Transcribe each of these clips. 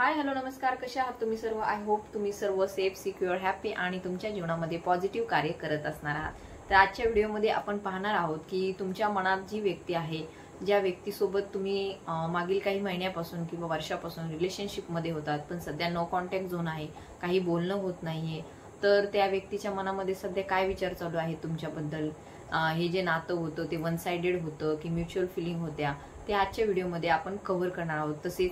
Hi hello नमस्कार, कसे आहात तुम्ही सर्व? आय होप तुम्ही सर्व सेफ, सिक्युअर, हॅपी आणि तुमच्या जीवनामध्ये पॉझिटिव्ह कार्य करत असणार आहात. तर आजच्या व्हिडिओमध्ये आपण पाहणार आहोत की तुमच्या मनात जी व्यक्ती आहे, ज्या व्यक्तीसोबत तुम्ही मागील काही महिन्यापासून किंवा वर्षापासून रिलेशनशिपमध्ये होतात, पण सध्या नो कॉन्टॅक्ट झोन आहे, काही बोलणं होत नाहीये, तर त्या व्यक्तीच्या मनामध्ये सध्या काय विचार चालू आहे तुमच्याबद्दल? हे जे नातं होतं ते वन साइडेड होतं की म्युच्युअल फिलिंग होत्या, ते आजच्या व्हिडिओमध्ये आपण कव्हर करणार आहोत. तसेच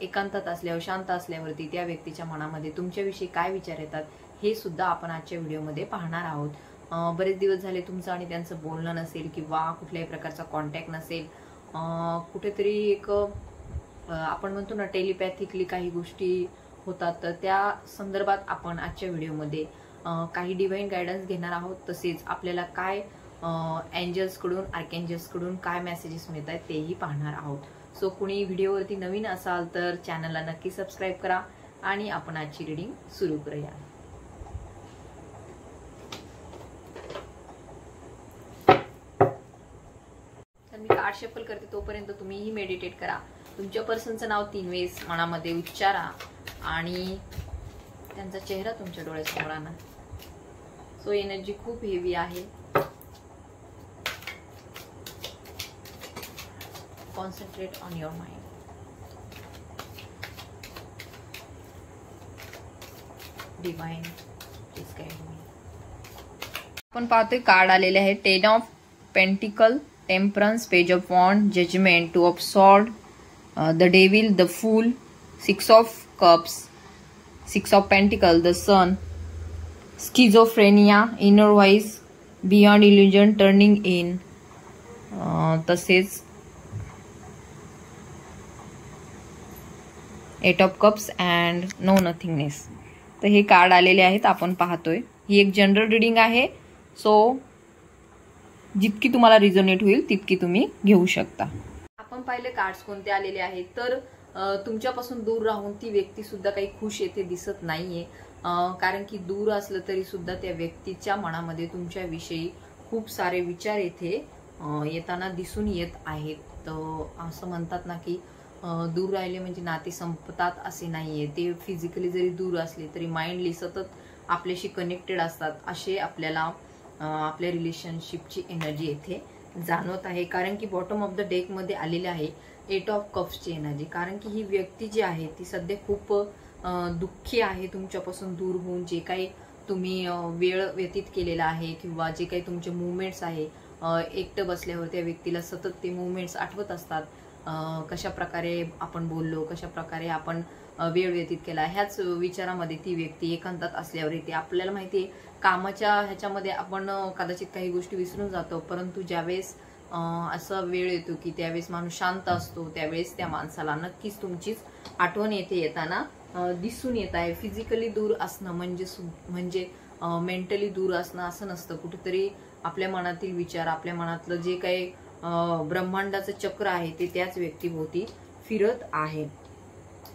एकांतात असल्यावर, शांत असल्यावरती त्या व्यक्तीच्या मनामध्ये तुमच्याविषयी काय विचार येतात हे सुद्धा आपण आजच्या व्हिडिओमध्ये पाहणार आहोत. बरेच दिवस झाले तुमचं आणि त्यांचं बोलणं नसेल किंवा कुठल्याही प्रकारचा कॉन्टॅक्ट नसेल, कुठेतरी एक आपण म्हणतो ना टेलिपॅथिकली काही गोष्टी होतात, तर त्या संदर्भात आपण आजच्या व्हिडिओमध्ये काही डिवाइन गायडन्स घेणार आहोत. तसेच आपल्याला काय एंजल्स कडून, आर्कएंजल्स कडून काय मेसेजेस मिळत आहेत तेही पाहणार आहोत. सो कुणी व्हिडिओवरती नवीन असाल तर चॅनलला नक्की सबस्क्राईब करा आणि आपण आजची रीडिंग सुरू करूया. तर मी कार्ड शफल करते, तोपर्यंत तुम्हीही मेडिटेट करा. तुमच्या पर्सनचं नाव 3 वेळेस मनामध्ये उच्चारा आणि त्यांचा चेहरा तुमच्या डोळ्यासमोर आणा. सो एनर्जी खूप हेवी आहे. Concentrate on your mind. Divine, please guide me. आपण पाहतोय कार्ड आलेले आहे 10 of pentacle, temperance, page of wand, judgement, 2 of sword, the devil, the fool, 6 of cups, 6 of pentacle, the sun, schizophrenia, inner voice, beyond illusion, turning in, तसेच 8 of cups and no nothingness. तर हे card आलेले आहेत, आपण पाहतोय. ही एक general reading आहे, so जितकी तुम्हाला रिझोनेट होईल तितकी तुम्ही घेऊ शकता. आपण पाहिले कार्ड्स कोणते आलेले आहेत, तर तुमच्यापासून दूर राहून ती व्यक्ती सुद्धा काही खुश येथे दिसत नाहीये. कारण की दूर असलं तरी सुद्धा त्या व्यक्तीच्या मनामध्ये तुमच्याविषयी खूप सारे विचार येथे येताना दिसून येत आहेत. तर असं म्हणतात ना की दूर राहिले म्हणजे नाते संपतात असे नाहीये. ते फिजिकली जरी दूर असले तरी माइंडली सतत आपल्याशी कनेक्टेड असतात, असे आपल्याला आपल्या रिलेशनशिपची एनर्जी येथे जाणवत आहे. कारण की बॉटम ऑफ द डेक मध्ये आलेले आहे 8 ऑफ कप्सची एनर्जी. कारण की ही व्यक्ती जी आहे ती सध्या खूप दुःखी आहे तुमच्यापासून दूर होऊन. जे काही तुम्ही वेळ व्यतीत केलेला आहे किंवा जे काही तुमचे मुवमेंट्स आहे, एकटं बसल्यावर त्या व्यक्तीला सतत ते मुवमेंट्स आठवत असतात. कशा प्रकारे आपण बोललो, कशा प्रकारे आपण वेळ व्यतीत केला, ह्याच विचारामध्ये ती व्यक्ती एकांतात असल्यावर येते. आपल्याला माहितीये कामाच्या ह्याच्यामध्ये आपण कदाचित काही गोष्टी विसरून जातो, परंतु ज्यावेळेस असा वेळ येतो की त्यावेळेस माणूस शांत असतो, त्यावेळेस त्या माणसाला नक्कीच तुमचीच आठवण येते, येताना दिसून येत आहे. फिजिकली दूर असणं म्हणजे मेंटली दूर असणं असं नसतं. कुठेतरी आपल्या मनातील विचार, आपल्या मनातलं जे काही ब्रह्मांडाचं चक्र आहे ते त्याच व्यक्तीभोवती फिरत आहे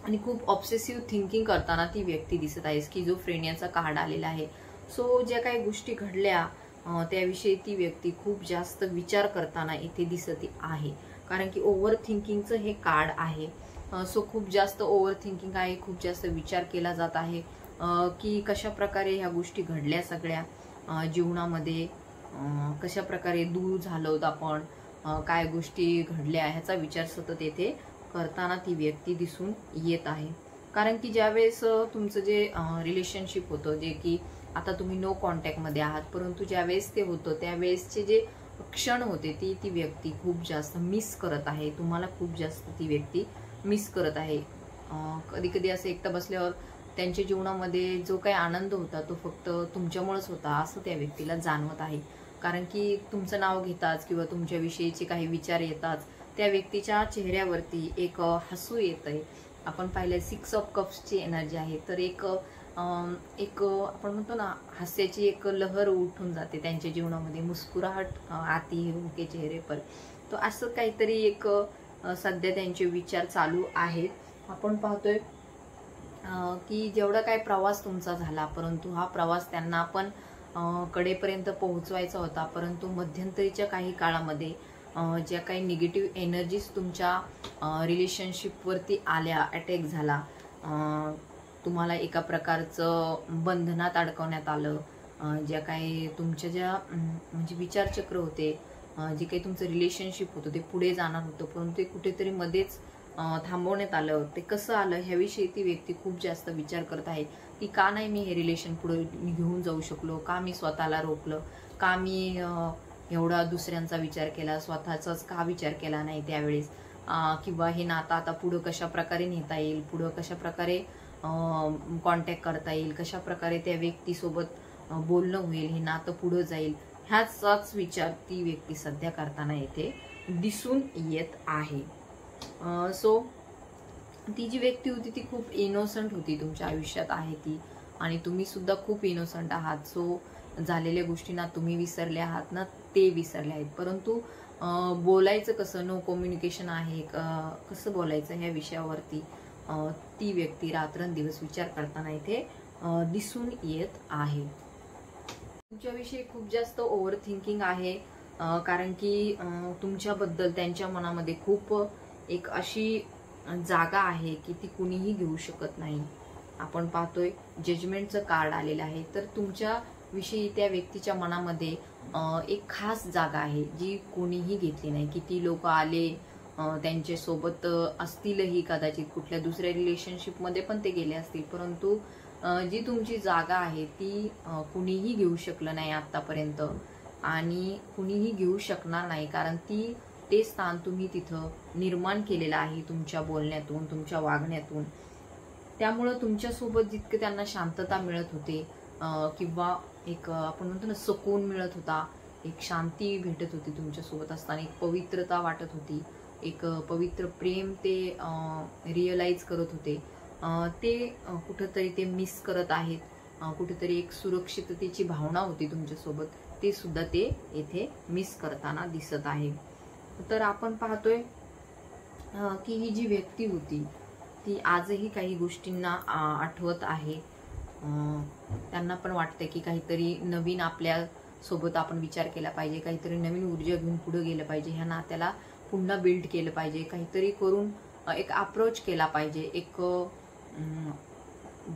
आणि खूप ऑब्सेसिव्ह थिंकिंग करताना ती व्यक्ती दिसत आहे. स्किझोफ्रेनियाचा कार्ड आलेला आहे. सो ज्या काही गोष्टी घडल्या त्याविषयी ती व्यक्ती खूप जास्त विचार करताना इथे दिसत आहे. कारण की ओव्हर थिंकिंगचं हे कार्ड आहे. सो खूप जास्त ओव्हर थिंकिंग आहे, खूप जास्त विचार केला जात आहे की कशा प्रकारे ह्या गोष्टी घडल्या सगळ्या जीवनामध्ये, कशा प्रकारे दूर झालो आपण, काय गोष्टी घडल्या ह्याचा विचार सतत येथे करताना ती व्यक्ती दिसून येत आहे. कारण की ज्यावेळेस तुमचं जे रिलेशनशिप होतं, जे की आता तुम्ही नो कॉन्टॅक्ट मध्ये आहात, परंतु ज्यावेळेस ते होतं त्यावेळेसचे जे क्षण होते ती व्यक्ती खूप जास्त मिस करत आहे. तुम्हाला खूप जास्त ती व्यक्ती मिस करत आहे. कधी कधी असं एकटं बसल्यावर त्यांच्या जीवनामध्ये जो काही आनंद होता तो फक्त तुमच्यामुळेच होता असं त्या व्यक्तीला जाणवत आहे. कारण की तुमचं नाव घेताच किंवा तुमच्याविषयीचे काही विचार येतात, त्या व्यक्तीच्या चेहऱ्यावरती एक हसू येत आहे. आपण पाहिलं 6 ऑफ कप्सची एनर्जी आहे, तर एक आपण म्हणतो ना हास्याची एक लहर उठून जाते त्यांच्या जीवनामध्ये, मुस्कुराहट आती है उनके चेहरे पर. तो असं काहीतरी एक सध्या त्यांचे विचार चालू आहेत. आपण पाहतोय की जेवढा काही प्रवास तुमचा झाला, परंतु हा प्रवास त्यांना पण कडेपर्यंत पोहोचवायचा होता, परंतु मध्यंतरीच्या काही काळामध्ये ज्या काही निगेटिव्ह एनर्जीज तुमच्या रिलेशनशिपवरती आल्या, अटॅक झाला, तुम्हाला एका प्रकारचं बंधनात अडकवण्यात आलं, ज्या काही तुमच्या ज्या म्हणजे विचारचक्र होते, जे काही तुमचं रिलेशनशिप होतं ते पुढे जाणार होतं, परंतु ते कुठेतरी मध्येच थांबवण्यात आलं. ते कसं आलं ह्याविषयी ती व्यक्ती खूप जास्त विचार करत आहे की का नाही मी हे रिलेशन पुढे घेऊन जाऊ शकलो, का मी स्वतःला रोखलं, का मी एवढा दुसऱ्यांचा विचार केला, स्वतःचाच का विचार केला नाही त्यावेळेस, किंवा हे नातं आता पुढं कशा प्रकारे नेता येईल, पुढं कशा प्रकारे कॉन्टॅक्ट करता येईल, कशा प्रकारे त्या व्यक्तीसोबत बोलणं होईल, हे नातं पुढं जाईल, ह्याचाच विचार ती व्यक्ती सध्या करताना येथे दिसून येत आहे. सो ती जी व्यक्ती होती ती खूप इनोसंट होती, तुमच्या आयुष्यात आहे ती, आणि तुम्ही सुद्धा खूप इनोसंट आहात. सो झालेल्या गोष्टींना तुम्ही विसरले आहात ना, ते विसरले आहेत. परंतु बोलायचं कसं, नो कम्युनिकेशन आहे, कसं बोलायचं ह्या विषयावरती ती व्यक्ती रात्रंदिवस विचार करताना इथे दिसून येत आहे. तुमच्याविषयी खूप जास्त ओव्हर थिंकिंग आहे, कारण की तुमच्याबद्दल त्यांच्या मनामध्ये खूप एक अशी जागा आहे की ती कुणीही घेऊ शकत नाही. आपण पाहतोय जजमेंटचं कार्ड आलेलं आहे, तर तुमच्या विषयी त्या व्यक्तीच्या मनामध्ये एक खास जागा आहे जी कोणीही घेतली नाही. किती लोक आले त्यांच्यासोबत असतीलही, कदाचित कुठल्या दुसऱ्या रिलेशनशिपमध्ये पण ते गेले असतील, परंतु जी तुमची जागा आहे ती कुणीही घेऊ शकलं नाही आतापर्यंत, आणि कुणीही घेऊ शकणार नाही, कारण ते स्थान तुम्ही तिथं निर्माण केलेलं आहे तुमच्या बोलण्यातून, तुमच्या वागण्यातून. त्यामुळं तुमच्यासोबत जितके त्यांना शांतता मिळत होते, किंवा एक आपण म्हणतो ना सुकून मिळत होता, एक शांती भेटत होती तुमच्यासोबत असताना, एक पवित्रता वाटत होती, एक पवित्र प्रेम ते रिअलाइज करत होते, ते कुठंतरी ते मिस करत आहेत. कुठेतरी एक सुरक्षिततेची भावना होती तुमच्यासोबत, ते सुद्धा ते येथे मिस करताना दिसत आहे. तर आपण पाहतोय की ही जी व्यक्ती होती ती आजही काही गोष्टींना आठवत आहे. त्यांना पण वाटतं की काहीतरी नवीन आपल्या सोबत आपण विचार केला पाहिजे, काहीतरी नवीन ऊर्जा घेऊन पुढे गेलं पाहिजे, ह्या नात्याला पुन्हा बिल्ड केलं पाहिजे, काहीतरी करून एक अप्रोच केला पाहिजे, एक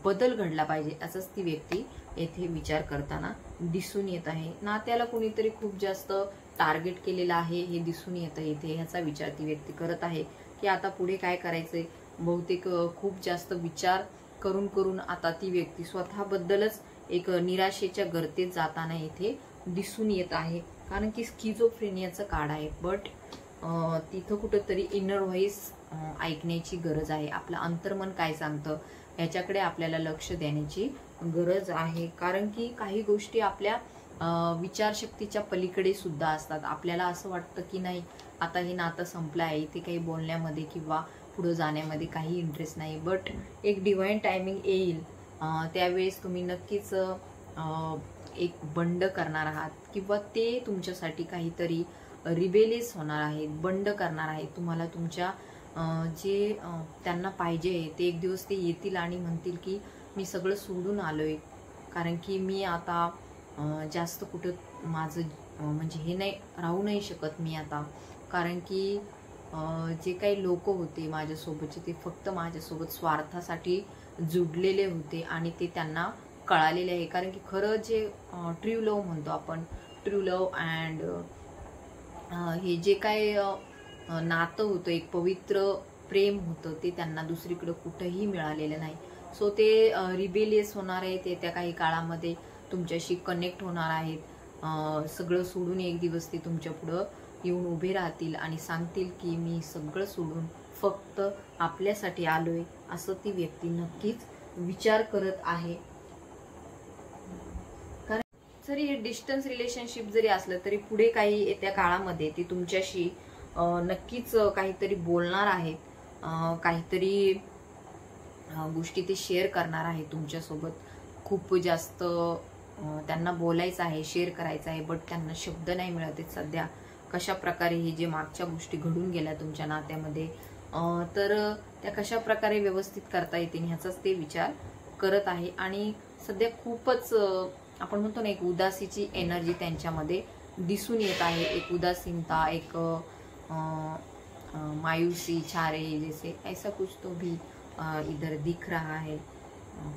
बदल घडला पाहिजे, असंच ती व्यक्ती येथे विचार करताना दिसून येत आहे. नात्याला कोणीतरी खूप जास्त टार्गेट केलेलं आहे हे दिसून येतं इथे. ह्याचा विचार ती व्यक्ती करत आहे की आता पुढे काय करायचंय. बहुतेक खूप जास्त विचार करून करून आता ती व्यक्ती स्वतःबद्दलच एक निराशेच्या गर्तेत जाताना इथे दिसून येत आहे, कारण की स्किझोफ्रेनियाचं कार्ड आहे. बट तिथं कुठंतरी इनर व्हॉइस ऐकण्याची गरज आहे. आपलं अंतर्मन काय सांगतं याच्याकडे आपल्याला लक्ष देण्याची गरज आहे, कारण की काही गोष्टी आपल्या विचारशक्तीच्या पलीकडे सुद्धा असतात. आपल्याला असं वाटतं की नाही आता हे नातं संपलं आहे, इथे काही बोलण्यामध्ये किंवा पुढे जाण्यामध्ये काही इंटरेस्ट नाही, बट एक डिव्हाइन टायमिंग येईल, त्यावेळेस तुम्ही नक्कीच एक बंड करणार आहात, किंवा ते तुमच्यासाठी काहीतरी रिबेलियस होणार आहेत, बंड करणार आहेत. तुम्हाला तुमच्या जे त्यांना पाहिजे ते एक दिवस ते येतील आणि म्हणतील की मी सगळं सोडून आलोय, कारण की मी आता जास्त कुठं माझं म्हणजे हे नाही राहू नाही शकत मी आता, कारण की जे काही लोक होते माझ्यासोबतचे ते फक्त माझ्यासोबत स्वार्थासाठी जुडलेले होते, आणि ते त्यांना कळालेले आहे. कारण की खरं जे ट्रू लव्ह म्हणतो आपण, ट्रू लव्ह अँड हे जे काय नातं होतं, एक पवित्र प्रेम होतं, ते त्यांना दुसरीकडे कुठंही मिळालेलं नाही. सो ते रिबेलियस होणार आहे, ते त्या काही काळामध्ये तुमच्याशी कनेक्ट होणार आहेत. सगळं सोडून एक दिवस ते तुमच्या पुढं येऊन उभे राहतील आणि सांगतील की मी सगळं सोडून फक्त आपल्यासाठी आलोय, असं ती व्यक्ती नक्कीच विचार करत आहे. कारण जरी हे डिस्टन्स रिलेशनशिप जरी असलं तरी पुढे काही येत्या काळामध्ये ते तुमच्याशी नक्कीच काहीतरी बोलणार आहेत, काहीतरी गोष्टी ते शेअर करणार आहेत तुमच्यासोबत. खूप जास्त त्यांना बोलायचं आहे, शेअर करायचं आहे, बट त्यांना शब्द नाही मिळत आहेत सध्या. कशा प्रकारे हे जे मागच्या गोष्टी घडून गेल्या तुमच्या नात्यामध्ये, तर त्या कशा प्रकारे व्यवस्थित करता येतील ह्याचाच ते विचार करत आहे. आणि सध्या खूपच आपण म्हणतो ना एक उदासीची एनर्जी त्यांच्यामध्ये दिसून येत आहे, एक उदासीनता, एक मायूसी, छारे जैसे ऐसा कुछ तो भी इधर दिख रहा है.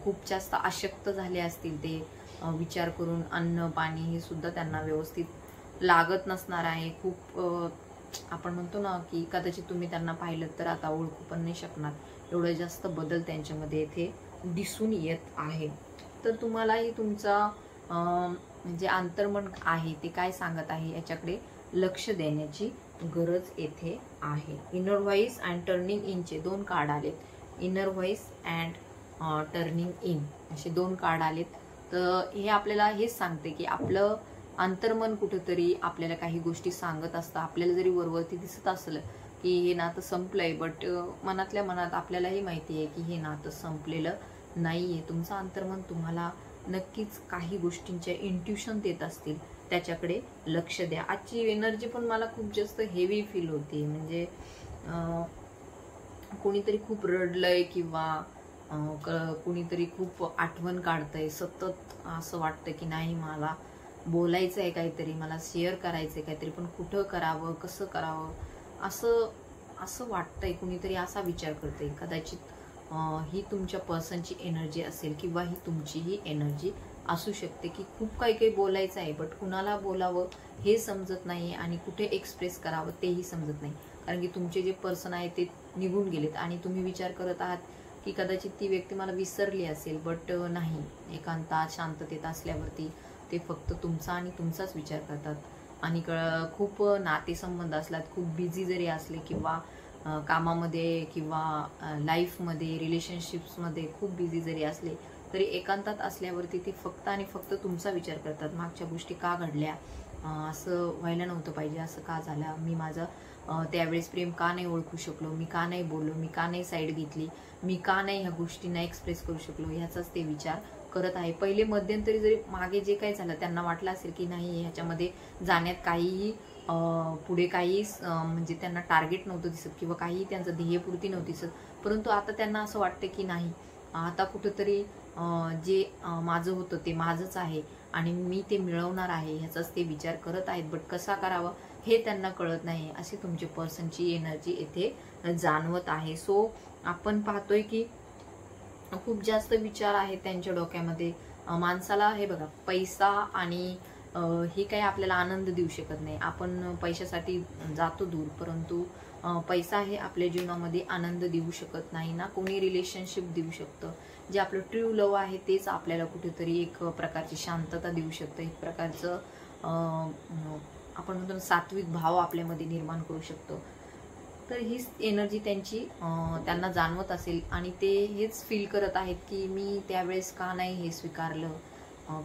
खूप जास्त अशक्त झाले असतील ते, विचार करून अन्न पाणी हे सुद्धा त्यांना व्यवस्थित लागत नसणार आहे. खूप आपण म्हणतो ना की कदाचित तुम्ही त्यांना पाहिलं तर आता ओळखू पण नाही शकणार, एवढं जास्त बदल त्यांच्यामध्ये इथे दिसून येत आहे. तर तुम्हालाही तुमचा म्हणजे अंतर्मन आहे ते काय सांगत आहे याच्याकडे लक्ष देण्याची गरज येथे आहे. इनर व्हॉइस अँड टर्निंग इनचे 2 कार्ड आलेत. Inner voice and turning in असे 2 कार्ड आलेत. तर हे आपल्याला हेच सांगते की आपलं अंतर्मन कुठेतरी आपल्याला काही गोष्टी सांगत असतं. आपल्याला जरी वरवरती दिसत असलं की हे नातं संपलंय, बट मनातल्या मनात आपल्यालाही माहिती आहे की हे नातं संपलेलं नाहीये. तुमचं अंतर्मन तुम्हाला नक्कीच काही गोष्टींच्या इंट्युशन देत असतील, त्याच्याकडे लक्ष द्या. आजची एनर्जी पण मला खूप जास्त हेवी फील होते. म्हणजे कोणीतरी खूप रडलंय किंवा कोणीतरी खूप आठवण काढतंय, सतत असं वाटतं की नाही मला बोलायचं आहे काहीतरी, मला शेअर करायचंय काहीतरी, पण कुठं करावं कसं करावं असं वाटतंय. कुणीतरी असा विचार करतंय. कदाचित ही तुमच्या पर्सनची एनर्जी असेल किंवा ही तुमचीही एनर्जी असू शकते की खूप काही बोलायचं आहे, बट कुणाला बोलावं हे समजत नाही आणि कुठे एक्सप्रेस करावं तेही समजत नाही. कारण की तुमचे जे पर्सन आहे ते निघून गेलेत आणि तुम्ही विचार करत आहात की कदाचित ती व्यक्ती मला विसरली असेल, बट नाही. एकांतात शांततेत असल्यावरती ते फक्त तुमचा आणि तुमचाच विचार करतात. आणि खूप नातेसंबंध असलात, खूप बिझी जरी असले किंवा कामामध्ये किंवा लाईफमध्ये रिलेशनशिप्समध्ये खूप बिझी जरी असले तरी एकांतात असल्यावरती ते फक्त आणि फक्त तुमचा विचार करतात. मागच्या गोष्टी का घडल्या, असं व्हायला नव्हतं पाहिजे, असं का झालं, मी माझं त्यावेळेस प्रेम का नाही ओळखू शकलो, मी का नाही बोललो, मी का नाही साईड घेतली, मी का नाही ह्या गोष्टींना एक्सप्रेस करू शकलो, ह्याचाच ते विचार करत आहे. पहिले मध्यंतरी जरी मागे जे काही झालं त्यांना वाटलं असेल की नाही ह्याच्यामध्ये जाण्यात काहीही पुढे काही म्हणजे त्यांना टार्गेट नव्हतं दिसत किंवा काही त्यांचं ध्येयपूर्ती नव्हती दिसत, परंतु आता त्यांना असं वाटतं की नाही, आता कुठंतरी जे माझं होतं ते माझंच आहे आणि मी ते मिळवणार आहे ह्याचाच ते विचार करत आहेत. बट कसा करावा हे त्यांना कळत नाही. अशी तुमची पर्सनची एनर्जी येथे जाणवत आहे. सो आपण पाहतोय की खूप जास्त विचार आहेत त्यांच्या डोक्यामध्ये. माणसाला हे बघा, पैसा आणि हे काही आपल्याला आनंद देऊ शकत नाही. आपण पैशासाठी जातो दूर, परंतु पैसा हे आपल्या जीवनामध्ये आनंद देऊ शकत नाही ना. कोणी रिलेशनशिप देऊ शकतं. जे आपलं ट्रू लव्ह आहे तेच आपल्याला कुठेतरी एक प्रकारची शांतता देऊ शकतं, एक प्रकारचं आपण म्हणतो सात्विक भाव आपल्यामध्ये निर्माण करू शकतो. तर हीच एनर्जी त्यांची त्यांना जाणवत असेल आणि ते हेच फील करत आहेत की मी त्यावेळेस का नाही हे स्वीकारलं.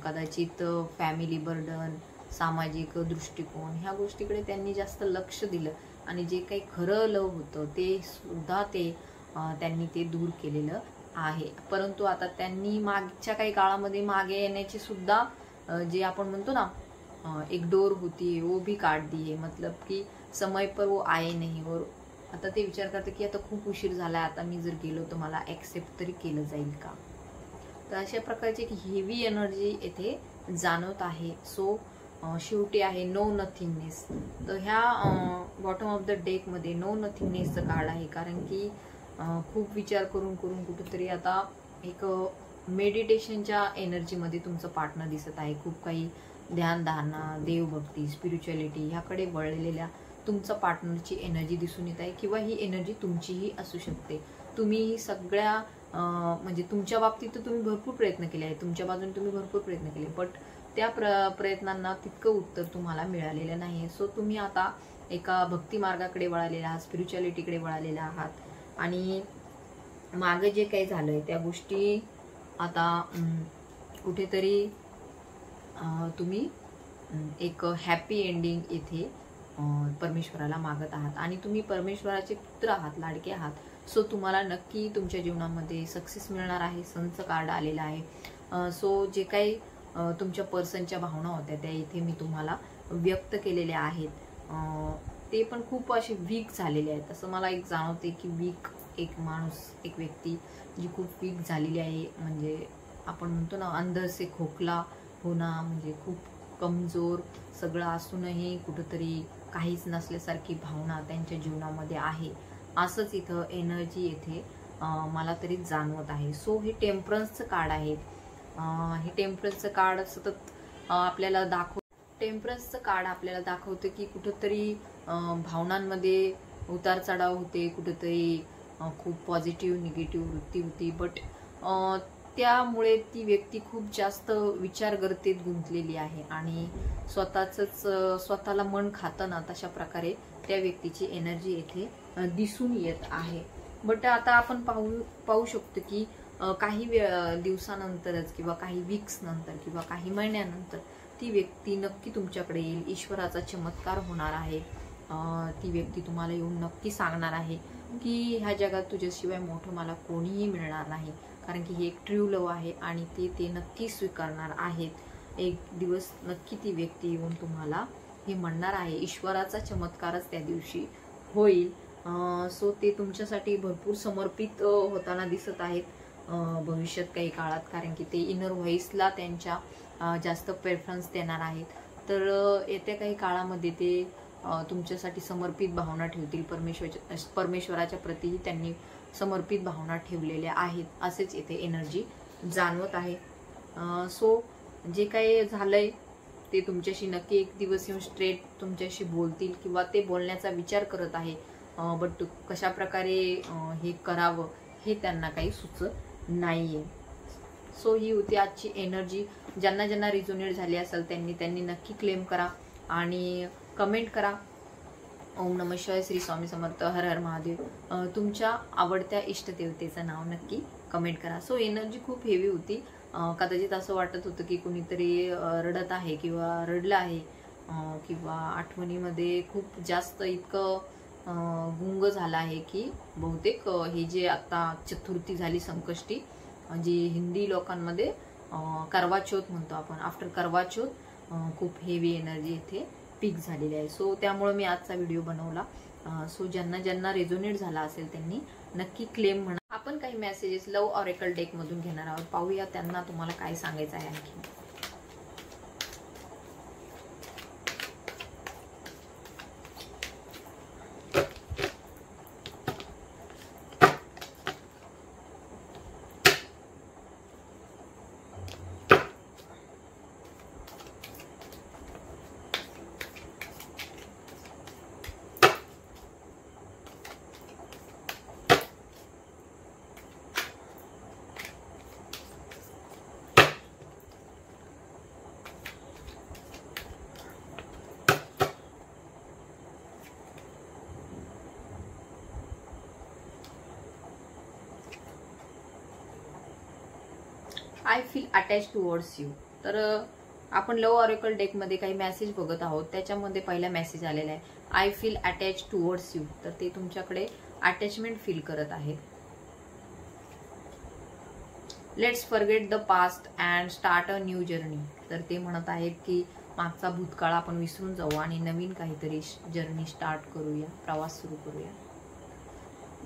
कदाचित फॅमिली बर्डन, सामाजिक दृष्टिकोन ह्या गोष्टीकडे त्यांनी जास्त लक्ष दिलं आणि जे काही खरं लव होतं ते सुद्धा त्यांनी ते दूर केलेलं आहे. परंतु आता त्यांनी मागच्या काही काळामध्ये मागे येण्याची सुद्धा जे आपण म्हणतो ना एक डोर होती है वो भी काट दी है, मतलब की समय पर वो आए नहीं. और आता ते विचार करते की आता खूप उशीर झाला, आता मी जर गेलो तर मला ॲक्सेप्ट तरी केलं जाईल का. तर अशा प्रकारची एक हेवी एनर्जी येथे जाणवत आहे. सो शेवटी आहे नो नथिंगनेस. तर ह्या बॉटम ऑफ द डेकमध्ये नो नथिंगनेसचं कार्ड आहे. कारण की खूप विचार करून करून कुठेतरी आता एक मेडिटेशनच्या एनर्जीमध्ये तुमचं पार्टनर दिसत आहे. खूप काही ध्यानधारणा, देवभक्ती, स्पिरिच्युअलिटी ह्याकडे वळलेल्या तुमचा पार्टनरची एनर्जी दिसून येत आहे. किंवा ही एनर्जी तुमचीही असू शकते. तुम्ही सगळ्या म्हणजे तुमच्या बाबतीत तर तुम्ही भरपूर प्रयत्न केले आहेत, तुमच्या बाजूने तुम्ही भरपूर प्रयत्न केले, बट त्या प्रयत्नांना तितकं उत्तर तुम्हाला मिळालेलं नाही. सो तुम्ही आता एका भक्ती मार्गाकडे वळालेला आहात, स्पिरिच्युअलिटीकडे वळालेला आहात आणि मागे जे काही झालंय त्या गोष्टी आता कुठेतरी तुम्ही एक हॅपी एंडिंग इथे परमेश्वराला मागत आहात आणि तुम्ही परमेश्वराचे पुत्र आहात, लाडके आहात. सो तुम्हाला नक्की तुमच्या जीवनामध्ये सक्सेस मिळणार आहे. सनचं कार्ड आलेलं आहे. सो जे काही तुमच्या पर्सनच्या भावना होत्या त्या इथे मी तुम्हाला व्यक्त केलेल्या आहेत. ते पण खूप असे वीक झालेले आहेत. असं मला एक जाणवते की वीक एक माणूस, एक व्यक्ती जी खूप वीक झालेली आहे. म्हणजे आपण म्हणतो ना अंदर से खोकला होणं, म्हणजे खूप कमजोर सगळं असूनही कुठंतरी काहीच नसल्यासारखी भावना त्यांच्या जीवनामध्ये आहे. असंच इथं एनर्जी येथे मला तरी जाणवत आहे. सो हे टेम्परन्सचं कार्ड आहे. हे टेम्परन्सचं कार्ड सतत आपल्याला टेम्परन्सचं कार्ड आपल्याला दाखवतं की कुठंतरी भावनांमध्ये उतार चढाव होते, कुठंतरी खूप पॉझिटिव्ह निगेटिव्ह वृत्ती होती. बट त्यामुळे ती व्यक्ती खूप जास्त विचारगर्तेत गुंतलेली आहे आणि स्वतःला मन खातं ना, तशा प्रकारे त्या व्यक्तीची एनर्जी येथे दिसून येत आहे. बट आता आपण पाहू शकतो की काही दिवसानंतरच किंवा काही वीक्स नंतर किंवा काही महिन्यानंतर ती व्यक्ती नक्की तुमच्याकडे येईल. ईश्वराचा चमत्कार होणार आहे. ती व्यक्ती तुम्हाला येऊन नक्की सांगणार आहे की ह्या जगात तुझ्याशिवाय मोठं मला कोणीही मिळणार नाही, कारण की हे एक ट्रू लव्ह आहे आणि ते नक्की स्वीकारणार आहेत. एक दिवस नक्की ती व्यक्ती येऊन तुम्हाला हे म्हणणार आहे. ईश्वराचा चमत्कारच त्या दिवशी होईल. सो ते तुमच्यासाठी भरपूर समर्पित होताना दिसत आहेत भविष्यात काही काळात, कारण की ते इनर व्हॉइसला त्यांच्या जास्त प्रेफरन्स देणार आहेत. तर येत्या काही काळामध्ये ते तुमच्यासाठी समर्पित भावना ठेवतील. परमेश्वराच्या प्रतीही त्यांनी समर्पित भावना ठेवलेल्या आहेत, असेच येथे एनर्जी जाणवत आहे. सो जे काही झालंय ते तुमच्याशी नक्की एक दिवस येऊन स्ट्रेट तुमच्याशी बोलतील किंवा ते बोलण्याचा विचार करत आहे. बट कशा प्रकारे हे करावं हे त्यांना काही सुचत नाहीये. सो ही होती आजची एनर्जी. ज्यांना ज्यांना रिझोनेट झाली असेल त्यांनी नक्की क्लेम करा आणि कमेंट करा. ओम नमः शिवाय, श्री स्वामी समर्थ, हर हर महादेव. तुमच्या आवडत्या इष्टदेवतेचं नाव नक्की कमेंट करा. सो एनर्जी खूप हेवी होती. कदाचित असं वाटत होतं की कुणीतरी रडत आहे किंवा रडलं आहे किंवा आठवणीमध्ये खूप जास्त इतकं गुंग झाला आहे की बहुतेक हे जे आता चतुर्थी झाली संकष्टी, जी हिंदी लोकांमध्ये करवा चौथ म्हणतो आपण, आफ्टर करवा चौथ खूप हेवी एनर्जी इथे पीक झालेली आहे. सो त्यामुळे मी आजचा व्हिडिओ बनवला. सो ज्यांना ज्यांना रेझोनेट झाला असेल त्यांनी नक्की क्लेम म्हणा. आपण काही मेसेजेस लव्ह ऑरेकल डेक मधून घेणार आहोत. पाहूया त्यांना तुम्हाला काय सांगायचं आहे आणखी. I feel attach towards you. तर आपण लव्ह ऑरेकल डेक मध्ये काही मेसेज बघत आहोत. त्याच्यामध्ये पहिला मेसेज आलेला आहे I feel attach towards you. तर ते तुमच्याकडे अटॅचमेंट फील करत आहे. Let's forget the past and start a new journey. तर ते म्हणत आहेत की मागचा भूतकाळ आपण विसरून जाऊ आणि नवीन काहीतरी जर्नी स्टार्ट करूया, प्रवास सुरू करूया.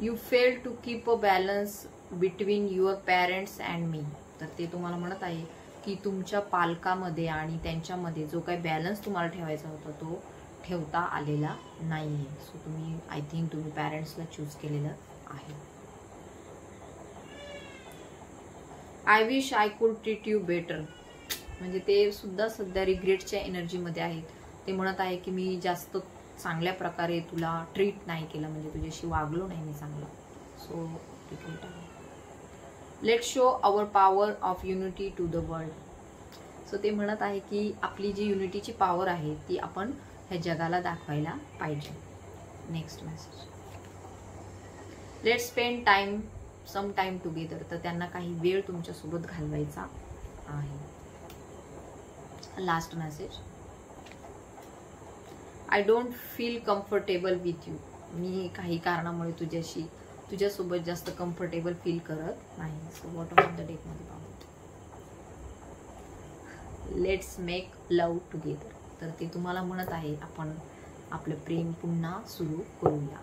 You fail to keep a balance between your parents and me. तर ते तुम्हाला म्हणत आहे की तुमच्या पालकामध्ये आणि त्यांच्यामध्ये जो काही बॅलन्स तुम्हाला ठेवायचा होता तो ठेवता आलेला नाहीये. सो तुम्ही आय थिंक तुम्ही पॅरेंट्सला चूज केलेलं आहे. I wish I could treat you better. म्हणजे ते सुद्धा सध्या रिग्रेटच्या एनर्जीमध्ये आहेत. ते म्हणत आहे की मी जास्त चांगल्या प्रकारे तुला ट्रीट नाही केलं, म्हणजे तुझ्याशी वागलो नाही मी चांगलं. सो रिग्रेट आहे. Let's show our power of unity to the world. So ते म्हणत आहे की आपली जी युनिटीची पॉवर आहे ती आपण ह्या जगाला दाखवायला पाहिजे. Next message. Let's spend time some time together. तर त्यांना काही वेळ तुमच्यासोबत घालवायचा आहे. Last message. I don't feel comfortable with you. मी काही कारणामुळे तुझ्यासोबत जास्त कम्फर्टेबल फील करत नाही. So what of the deck मध्ये पाहू. Let's make love together. तर ते तुम्हाला म्हणत आहे आपण आपलं प्रेम पुन्हा सुरू करूया.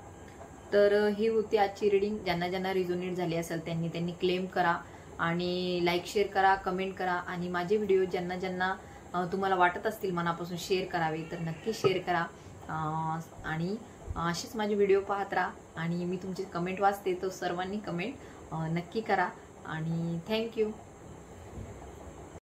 तर ही होती आजची रीडिंग. ज्यांना ज्यांना रिझोनेट झाली असेल त्यांनी क्लेम करा आणि लाईक शेअर करा, कमेंट करा. आणि माझे व्हिडिओ ज्यांना ज्यांना तुम्हाला वाटत असतील मनापासून शेअर करावे तर नक्की शेअर करा. आणि असेच माझे व्हिडिओ पाहत राहा आणि मी तुमची कमेंट वाचते, तर सर्वांनी कमेंट नक्की करा आणि थँक्यू.